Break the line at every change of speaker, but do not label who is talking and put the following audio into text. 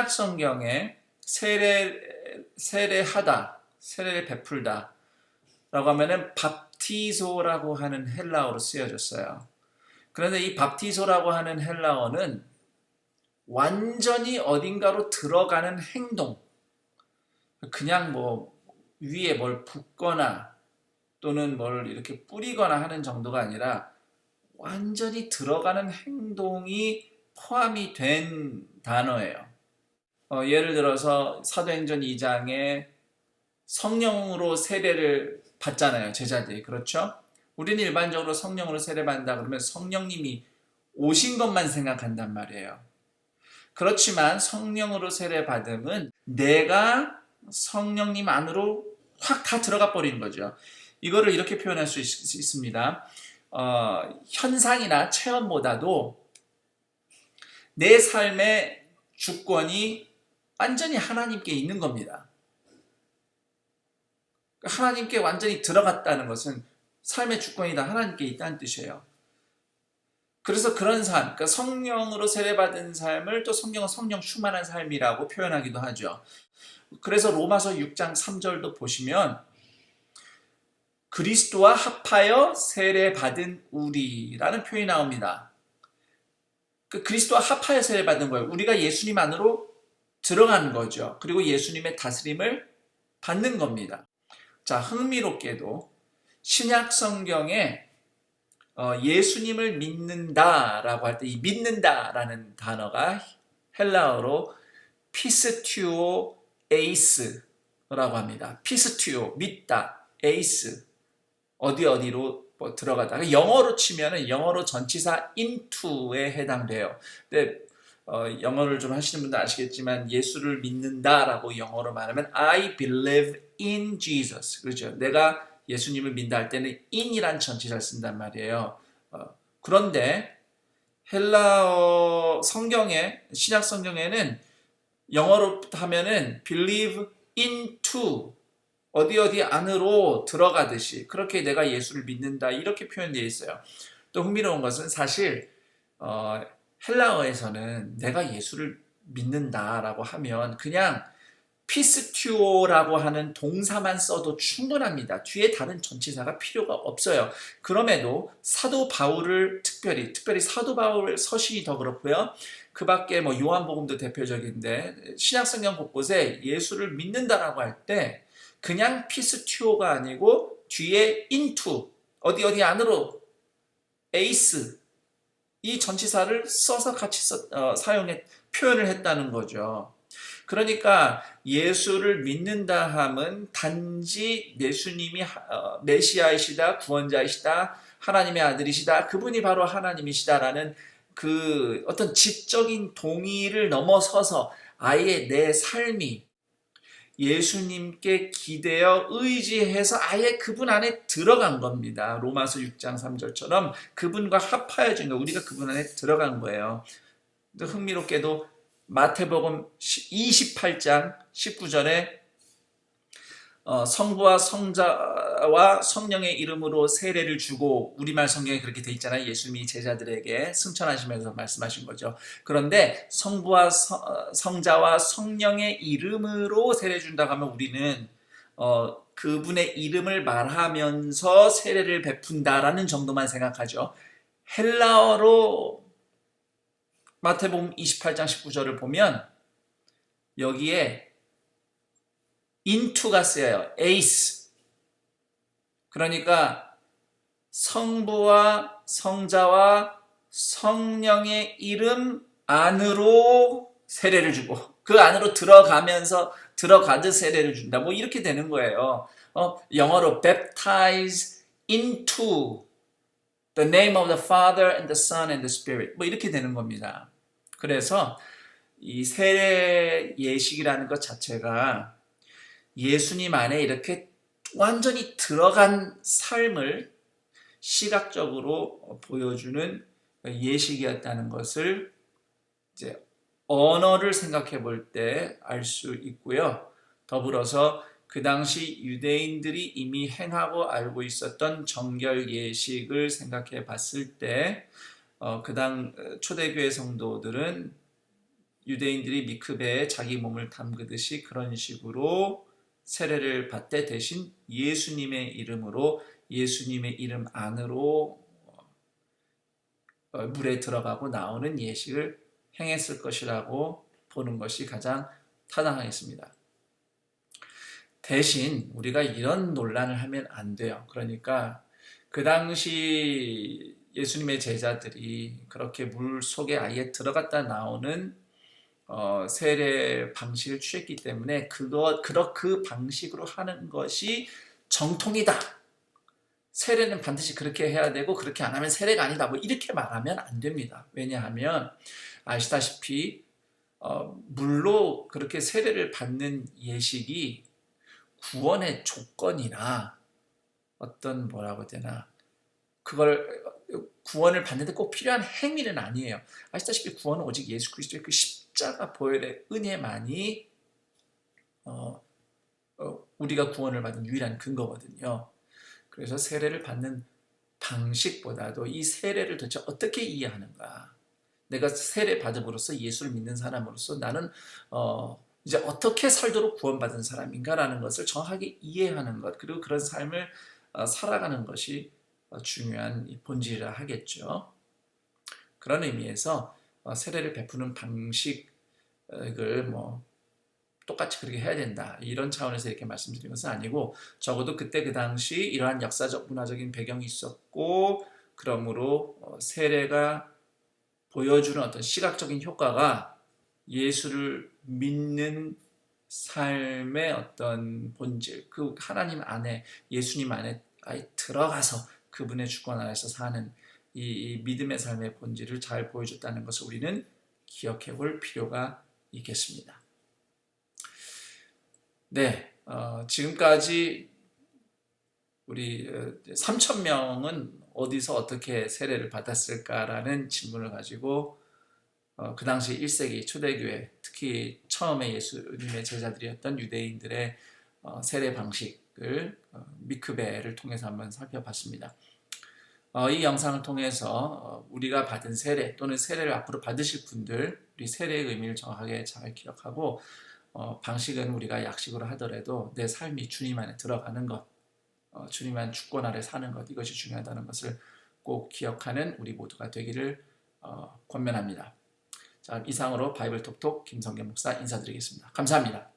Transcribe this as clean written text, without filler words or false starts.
신약 성경에 세례하다, 세례를 베풀다 라고 하면은 밥티소라고 하는 헬라어로 쓰여졌어요. 그런데 이 밥티소라고 하는 헬라어는 완전히 어딘가로 들어가는 행동, 그냥 뭐 위에 뭘 붓거나 또는 뭘 이렇게 뿌리거나 하는 정도가 아니라 완전히 들어가는 행동이 포함이 된 단어예요. 예를 들어서 사도행전 2장에 성령으로 세례를 받잖아요, 제자들이. 그렇죠? 우리는 일반적으로 성령으로 세례받는다 그러면 성령님이 오신 것만 생각한단 말이에요. 그렇지만 성령으로 세례받음은 내가 성령님 안으로 확 다 들어가 버리는 거죠. 이거를 이렇게 표현할 수 있습니다. 현상이나 체험보다도 내 삶의 주권이 완전히 하나님께 있는 겁니다. 하나님께 완전히 들어갔다는 것은 삶의 주권이 다 하나님께 있다는 뜻이에요. 그래서 그런 삶, 그러니까 성령으로 세례받은 삶을 또 성령은 성령 충만한 삶이라고 표현하기도 하죠. 그래서 로마서 6장 3절도 보시면 그리스도와 합하여 세례받은 우리라는 표현이 나옵니다. 그리스도와 합하여 세례받은 거예요. 우리가 예수님 안으로 들어가는 거죠. 그리고 예수님의 다스림을 받는 겁니다. 자, 흥미롭게도 신약 성경에 예수님을 믿는다라고 할 때 이 믿는다라는 단어가 헬라어로 피스튜오 에이스라고 합니다. 피스튜오, 믿다, 에이스, 어디로 들어가다. 영어로 치면은 영어로 전치사 into에 해당돼요. 근데 영어를 좀 하시는 분들 아시겠지만 예수를 믿는다라고 영어로 말하면 I believe in Jesus. 그렇죠? 내가 예수님을 믿는다 할 때는 in이란 전치사를 쓴단 말이에요. 그런데 헬라어 성경에, 신약 성경에는 영어로 하면은 believe into, 어디 안으로 들어가듯이 그렇게 내가 예수를 믿는다 이렇게 표현되어 있어요. 또 흥미로운 것은 사실 헬라어에서는 내가 예수를 믿는다라고 하면 그냥 피스튜오라고 하는 동사만 써도 충분합니다. 뒤에 다른 전치사가 필요가 없어요. 그럼에도 사도 바울을 특별히 사도 바울 서신이 더 그렇고요. 그 밖에 뭐 요한복음도 대표적인데 신약성경 곳곳에 예수를 믿는다라고 할 때 그냥 피스튜오가 아니고 뒤에 into, 어디 안으로, 에이스, 이 전치사를 써서 같이 표현을 했다는 거죠. 그러니까 예수를 믿는다 함은 단지 예수님이 메시아이시다, 구원자이시다, 하나님의 아들이시다, 그분이 바로 하나님이시다라는 그 어떤 지적인 동의를 넘어서서 아예 내 삶이 예수님께 기대어 의지해서 아예 그분 안에 들어간 겁니다. 로마서 6장 3절처럼 그분과 합하여진 거, 우리가 그분 안에 들어간 거예요. 흥미롭게도 마태복음 28장 19절에 성부와 성자와 성령의 이름으로 세례를 주고, 우리말 성경에 그렇게 돼 있잖아요. 예수님이 제자들에게 승천하시면서 말씀하신 거죠. 그런데 성부와 성자와 성령의 이름으로 세례 준다고 하면 우리는 그분의 이름을 말하면서 세례를 베푼다라는 정도만 생각하죠. 헬라어로 마태복음 28장 19절을 보면 여기에 into가 쓰여요. 에이스. 그러니까 성부와 성자와 성령의 이름 안으로 세례를 주고 그 안으로 들어가듯 세례를 준다. 뭐 이렇게 되는 거예요. 영어로 baptize into the name of the Father and the Son and the Spirit. 뭐 이렇게 되는 겁니다. 그래서 이 세례 예식이라는 것 자체가 예수님 안에 이렇게 완전히 들어간 삶을 시각적으로 보여주는 예식이었다는 것을 이제 언어를 생각해 볼 때 알 수 있고요. 더불어서 그 당시 유대인들이 이미 행하고 알고 있었던 정결 예식을 생각해 봤을 때 초대교회 성도들은 유대인들이 미크베에 자기 몸을 담그듯이 그런 식으로 세례를 받되 대신 예수님의 이름으로 예수님의 이름 안으로 물에 들어가고 나오는 예식을 행했을 것이라고 보는 것이 가장 타당하겠습니다. 대신 우리가 이런 논란을 하면 안 돼요. 그러니까 그 당시 예수님의 제자들이 그렇게 물 속에 아예 들어갔다 나오는 세례 방식을 취했기 때문에 그 방식으로 하는 것이 정통이다. 세례는 반드시 그렇게 해야 되고 그렇게 안 하면 세례가 아니다. 뭐 이렇게 말하면 안 됩니다. 왜냐하면 아시다시피 물로 그렇게 세례를 받는 예식이 구원의 조건이나 어떤 뭐라고 해야 되나 그걸 구원을 받는데 꼭 필요한 행위는 아니에요. 아시다시피 구원은 오직 예수 그리스도의 그 십자가 보혈의 은혜만이 우리가 구원을 받은 유일한 근거거든요. 그래서 세례를 받는 방식보다도 이 세례를 도대체 어떻게 이해하는가, 내가 세례 받음으로써 예수를 믿는 사람으로서 나는 이제 어떻게 살도록 구원받은 사람인가라는 것을 정확하게 이해하는 것, 그리고 그런 삶을 살아가는 것이 중요한 본질이라 하겠죠. 그런 의미에서 세례를 베푸는 방식을 뭐 똑같이 그렇게 해야 된다 이런 차원에서 이렇게 말씀드린 것은 아니고, 적어도 그때 그 당시 이러한 역사적 문화적인 배경이 있었고, 그러므로 세례가 보여주는 어떤 시각적인 효과가 예수를 믿는 삶의 어떤 본질, 그 하나님 안에 예수님 안에 아예 들어가서 그분의 주권 안에서 사는 이 믿음의 삶의 본질을 잘 보여줬다는 것을 우리는 기억해 볼 필요가 있겠습니다. 네, 지금까지 우리 3,000명은 어디서 어떻게 세례를 받았을까라는 질문을 가지고 그 당시 1세기 초대교회, 특히 처음에 예수님의 제자들이었던 유대인들의 세례 방식을 미크베를 통해서 한번 살펴봤습니다. 이 영상을 통해서 우리가 받은 세례 또는 세례를 앞으로 받으실 분들, 우리 세례의 의미를 정확하게 잘 기억하고, 방식은 우리가 약식으로 하더라도 내 삶이 주님 안에 들어가는 것, 주님 안 주권 아래 사는 것, 이것이 중요하다는 것을 꼭 기억하는 우리 모두가 되기를 권면합니다. 자, 이상으로 바이블 톡톡 김성겸 목사 인사드리겠습니다. 감사합니다.